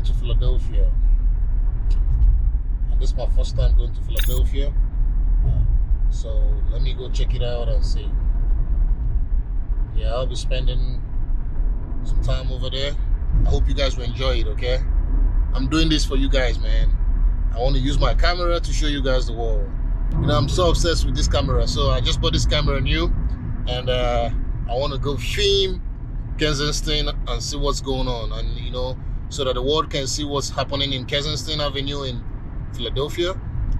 to Philadelphia. And this is my first time going to Philadelphia. So let me go check it out and see. Yeah, I'll be spending some time over there. I hope you guys will enjoy it, okay? I'm doing this for you guys, man. I want to use my camera to show you guys the world. You know, I'm so obsessed with this camera. So I just bought this camera new. And I want to go film Kensington and see what's going on. And, you know, so that the world can see what's happening in Kensington Avenue in Philadelphia.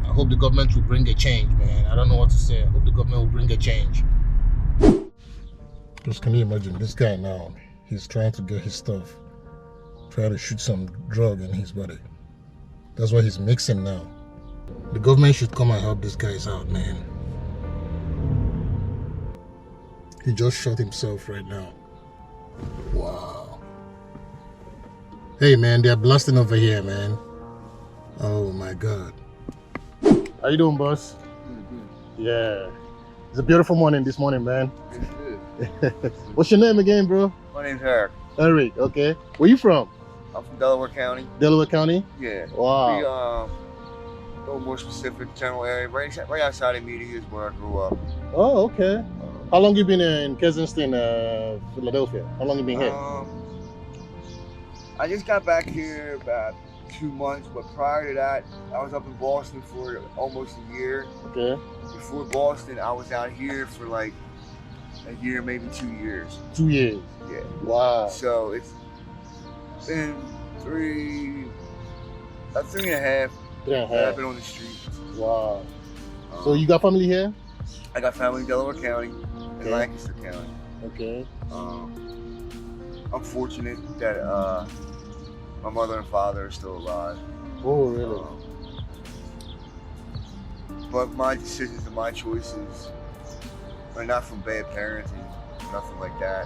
I hope the government will bring a change, man. I don't know what to say. I hope the government will bring a change. Just can you imagine this guy now? He's trying to get his stuff. Try to shoot some drug in his body. That's what he's mixing now. The government should come and help these guys out, man. He just shot himself right now. Wow. Hey, man, they're blasting over here, man. Oh, my God. How you doing, boss? Good. Yeah. It's a beautiful morning this morning, man. Good. What's your name again, bro? My name's Eric. Eric, okay. Where you from? I'm from Delaware County. Delaware County? Yeah. Wow. We, a little more specific, general area, right outside of Media is where I grew up. Oh, okay. How long you been in Kensington, Philadelphia? How long you been here? I just got back here about 2 months, but prior to that, I was up in Boston for almost a year. Okay. Before Boston, I was out here for like a year, maybe 2 years. 2 years? Yeah. Wow. So it's been about 3.5 3.5. that I've been on the street. Wow. So you got family here? I got family in Delaware County Okay. and Lancaster County. Okay. I'm fortunate that my mother and father are still alive. Oh, really? But my decisions and my choices are not from bad parenting, nothing like that.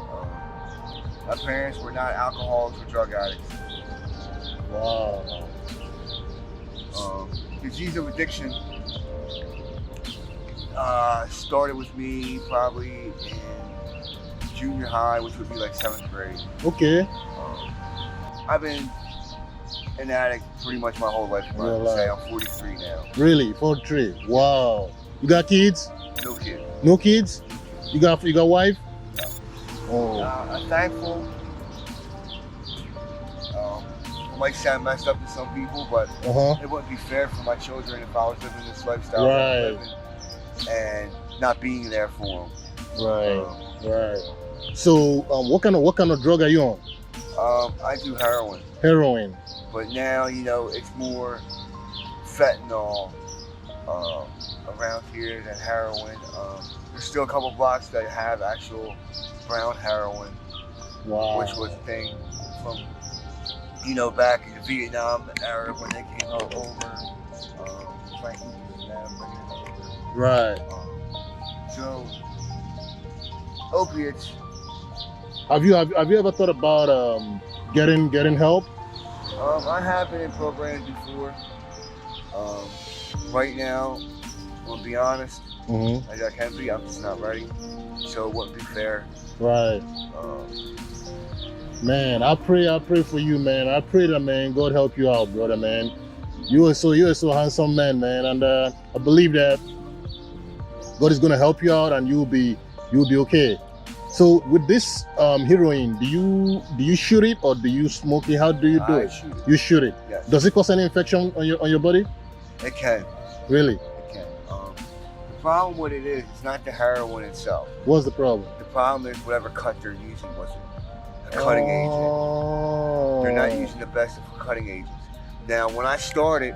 My parents were not alcoholics or drug addicts. Wow. Disease of addiction started with me probably in junior high, which would be like 7th grade. Okay. I've been an addict pretty much my whole life. I'm 43 now. Really? 43? Wow. You got kids? No kid. No kids? You got wife? No. Oh. I'm thankful. It might sound messed up to some people, but it wouldn't be fair for my children if I was living this lifestyle that I'm living and not being there for them. Right. Right. So, what kind of drug are you on? I do heroin. Heroin. But now, you know, it's more fentanyl around here than heroin. There's still a couple blocks that have actual brown heroin, Wow. which was a thing from, you know, back in the Vietnam era when they came over. Frankly, Right. so, opiates. Have you ever thought about getting help? I have been in programs before. Right now, I'll be honest, as I can be, I'm just not ready. So it wouldn't be fair. Right. Man, I pray for you, man. I pray that, man, God help you out, brother, man. You are so handsome, man, and I believe that God is gonna help you out, and you'll be okay. So with this heroin, do you shoot it or do you smoke it? How do you do it? Shoot it. You shoot it. Yes. Does it cause any infection on your body? It can. Really? It can. The problem with it is, it's not the heroin itself. What's the problem? The problem is whatever cut they're using was a cutting agent. They're not using the best of cutting agents. Now, when I started,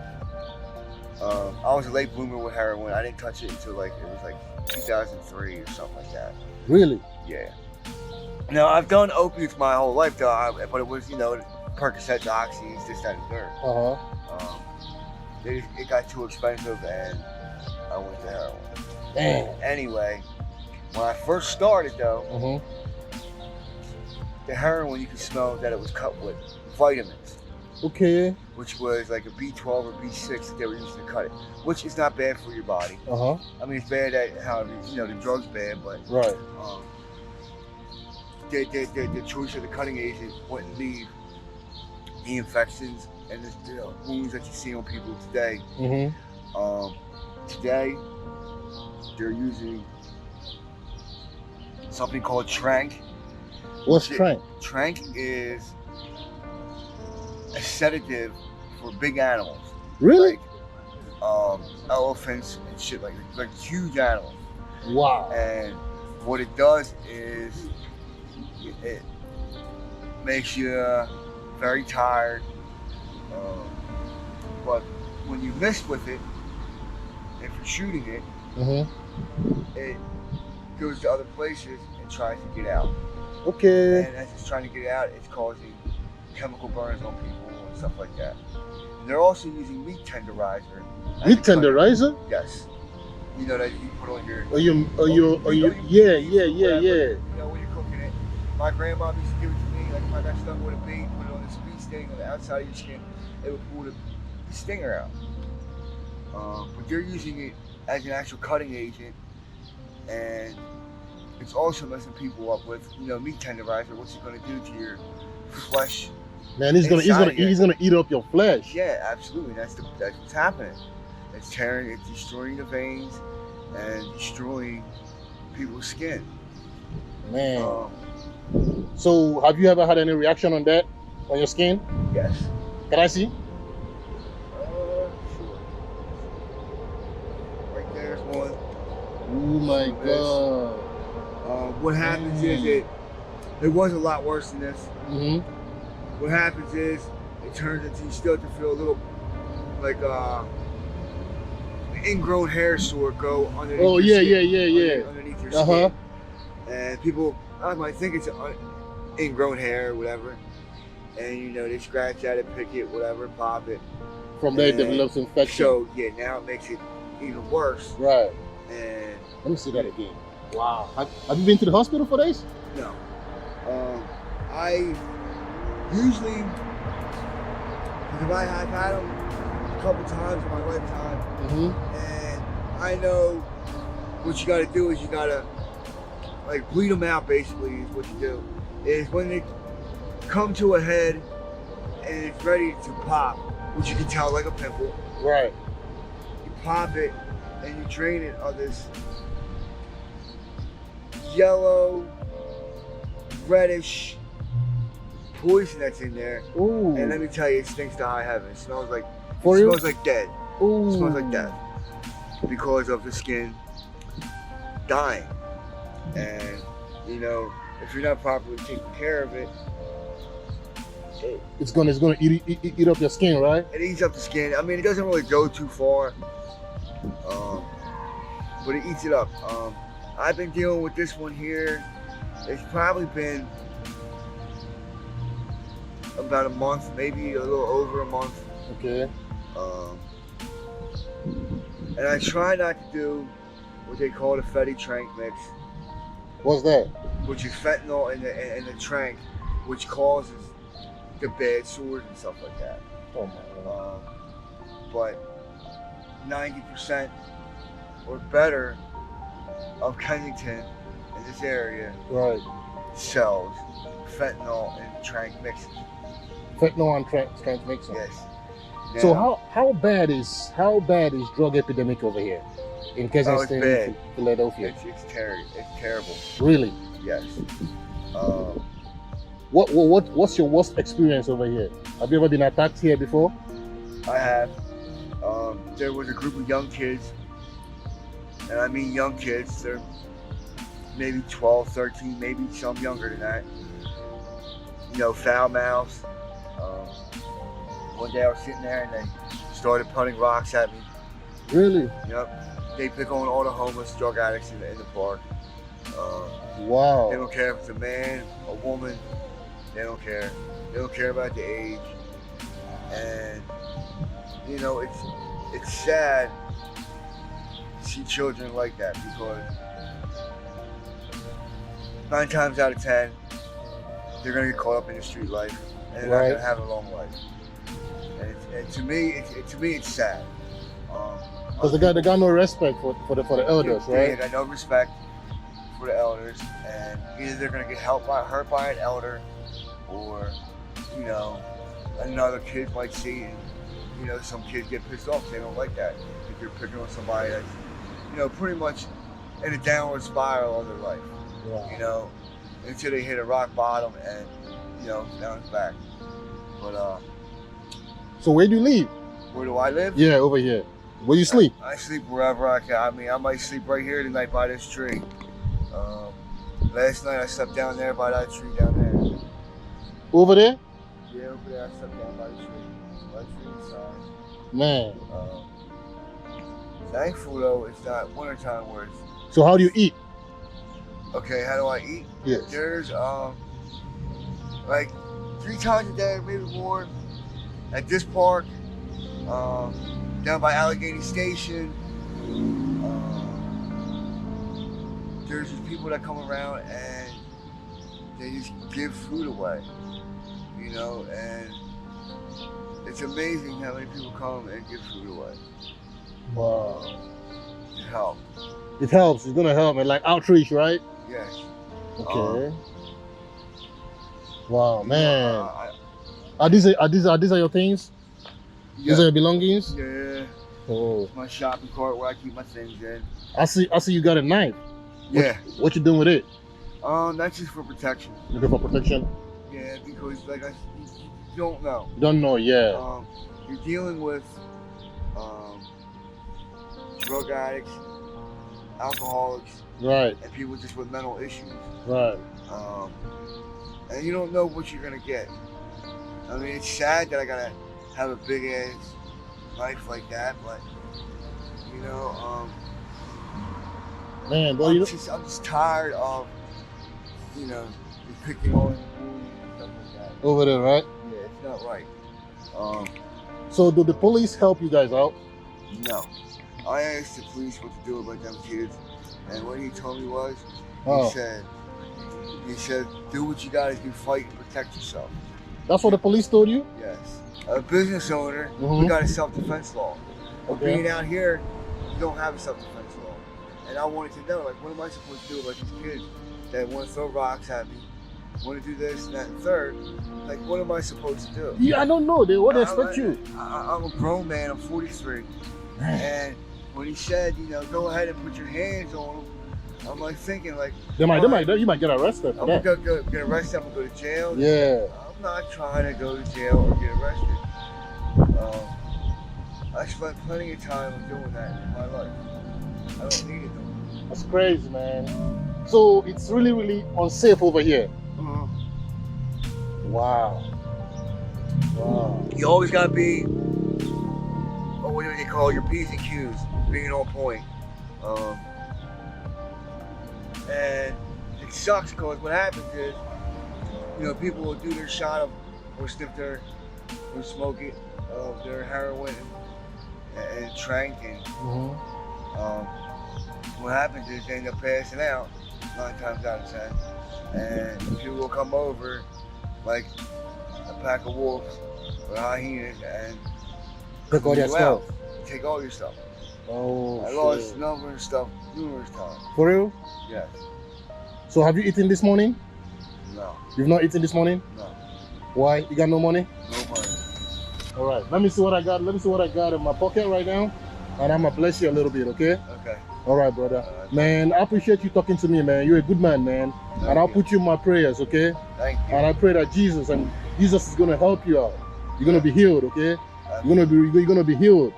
I was a late bloomer with heroin. I didn't touch it until it was 2003 or something like that. Really? Yeah. Now, I've done opiates my whole life, though, but it was, you know, Percocets, Oxys, this, that, and the third. It got too expensive, and I went to heroin. Damn. Anyway, when I first started, though, the heroin, you could smell that it was cut with vitamins. Okay. Which was like a B12 or B6 that they were using to cut it, which is not bad for your body. I mean, it's bad at how, you know, the drug's bad, but right. The choice of the cutting agent wouldn't leave the infections and the wounds that you see on people today. Today, they're using something called trank. What's trank? Trank is a sedative for big animals. Really? Like elephants and shit, like huge animals. Wow. And what it does is it makes you very tired. But when you miss with it, if you're shooting it, it goes to other places and tries to get out. Okay. And as it's trying to get out, it's causing chemical burns on people and stuff like that. And they're also using meat tenderizer. Meat tenderizer? Yes. You know that you put on your. Yeah. You know, when you're cooking it. My grandma used to give it to me. Like if I got stuck with a bee, put it on this bee sting on the outside of your skin. It would pull the stinger out. But they're using it as an actual cutting agent, and it's also messing people up with, meat tenderizer. What's it going to do to your flesh? Man, he's gonna eat up your flesh. Yeah, absolutely. That's what's happening. It's destroying the veins and destroying people's skin. Man. So, have you ever had any reaction on that, on your skin? Yes. Can I see? Sure. Right there's one. Oh my God. What happens is it was a lot worse than this. What happens is it turns into, you still have to feel a little like ingrown hair sort go underneath. Oh your yeah, skin, underneath your skin. And people, I might think it's ingrown hair or whatever, and they scratch at it, pick it, whatever, pop it. From there it develops infection. So yeah, now it makes it even worse. Right. And let me see that again. Wow. Have you been to the hospital for this? No. I usually, because I've had them a couple times in my lifetime, and I know what you got to do is you got to bleed them out. Basically, is what you do. Is when they come to a head and it's ready to pop, which you can tell like a pimple. Right. You pop it and you drain it of this yellow, reddish poison that's in there. Ooh. And let me tell you, it stinks to high heaven. It smells like dead. Ooh. It smells like death because of the skin dying. And if you're not properly taking care of it, it's gonna eat up your skin, right? It eats up the skin. I mean, it doesn't really go too far, but it eats it up. I've been dealing with this one here. It's probably been about a month, maybe a little over a month. Okay. And I try not to do what they call the Fetty Trank mix. What's that? Which is fentanyl in the trank, which causes the bad sores and stuff like that. Oh my God. But 90% or better of Kensington in this area sells fentanyl and trank mixes. Fentanyl and trank mixes. Yes. Now, so how bad is drug epidemic over here in Kensington, Philadelphia? It's terrible. Really? Yes. What's your worst experience over here? Have you ever been attacked here before? I have. There was a group of young kids, and I mean young kids. They're maybe 12, 13, maybe some younger than that. Foul mouths. One day I was sitting there and they started punting rocks at me. Really? Yep. They pick on all the homeless drug addicts in the park. Wow. They don't care if it's a man, a woman. They don't care. They don't care about the age. And it's sad to see children like that, because 9 times out of 10 they're gonna get caught up in the street life and they're not gonna have a long life. And to me it's sad. Because they got no respect for the elders, right? They got no respect for the elders, and either they're gonna get hurt by an elder, or another kid might see, and you know, some kids get pissed off. They don't like that. If you're picking on somebody that's, you know, pretty much in a downward spiral of their life, you know, until they hit a rock bottom and, you know, now it's back. But so where do you live? where do I live? Yeah, over here. Where you sleep? I sleep wherever I can. I mean, I might sleep right here tonight by this tree. Last night I slept down there by that tree down there. Over there? Yeah, over there I slept down by the tree. By the tree inside. Man. Thankful though, it's not wintertime where it's... So how do you eat? Okay, how do I eat? Yes. There's like 3 times a day, maybe more, at this park, down by Allegheny Station. There's just people that come around and they just give food away, you know, and it's amazing how many people come and give food away. Wow. It helps. It helps. It's gonna help, and like outreach, right? Yes. Okay. Wow, man. Are these your things? Yeah. These are your belongings? Yeah. Oh. It's my shopping cart where I keep my things in. I see you got a knife. Yeah. What you doing with it? That's just for protection. Looking for protection? Yeah, because like you don't know. You don't know, yeah. You're dealing with drug addicts, alcoholics, Right. and people just with mental issues. Right. And you don't know what you're gonna get. I mean, it's sad that I gotta have a big ass knife like that, but you know, man, boy, I'm just tired of, you know, picking on and stuff like that. Over there, right? Yeah, it's not right. So do the police help you guys out? No. I asked the police what to do about them kids, and what he told me was, he said, do what you gotta do, fight and protect yourself. That's what the police told you? Yes. A business owner, we got a self-defense law. But being out here, you don't have a self-defense law. And I wanted to know, like, what am I supposed to do about these kids that want to throw rocks at me, want to do this and that and third? Like, what am I supposed to do? Yeah, I don't know. They would expect you. I'm a grown man. I'm 43. And when he said, you know, go ahead and put your hands on them, I'm like thinking, like, you might get arrested. I'm gonna go get arrested. I'm gonna go to jail. Yeah. I'm not trying to go to jail or get arrested. I spent plenty of time doing that in my life. I don't need it though. That's crazy, man. So it's really, really unsafe over here. Wow. Wow. You always gotta be, what do they call your P's and Q's, being on point. And it sucks because what happens is, you know, people will do their shot of, or sniff their, or smoke it, of their heroin and trank, and what happens is they end up passing out 9 times out of 10, and people will come over like a pack of wolves or hyenas and take all your stuff. Take all your stuff. Oh, I lost number and stuff numerous times. For real? Yes. So have you eaten this morning? No. You've not eaten this morning? No. Why? You got no money? No money. All right. Let me see what I got. Let me see what I got in my pocket right now, and I'm gonna bless you a little bit, okay? Okay. All right, brother. Man, I appreciate you talking to me, man. You're a good man, man. And I'll put you in my prayers, okay? Thank you. And I pray that Jesus is gonna help you out. You're gonna be healed, okay? You're gonna be healed.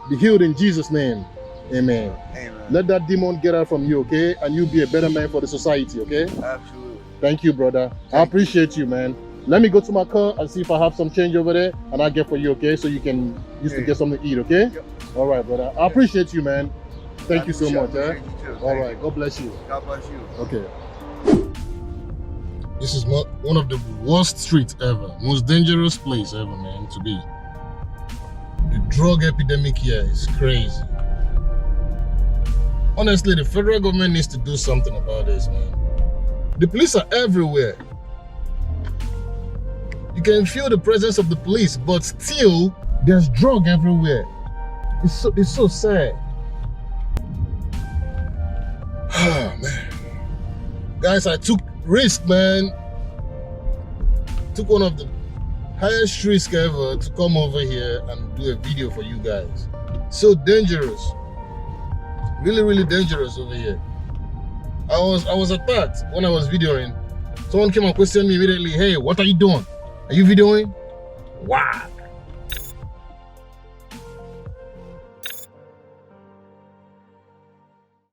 Be healed in Jesus' name. Amen. Amen. Let that demon get out from you, okay? And you'll be a better man for the society, okay? Absolutely. Thank you, brother. I appreciate you, man. Let me go to my car and see if I have some change over there, and I'll get for you, okay? So you can use to get something to eat, okay? Yep. All right, brother. I appreciate you, man. Thank you so much, eh? All right. God bless you. God bless you. Okay. This is one of the worst streets ever. Most dangerous place ever, man, to be. The drug epidemic here is crazy. Honestly, the federal government needs to do something about this, man. The police are everywhere. You can feel the presence of the police, but still, there's drug everywhere. It's so sad. Oh, man. Guys, I took risk, man. Took one of the highest risk ever to come over here and do a video for you guys. So dangerous. Really, really dangerous over here. I was attacked when I was videoing. Someone came and questioned me immediately, hey, what are you doing? Are you videoing? Wow.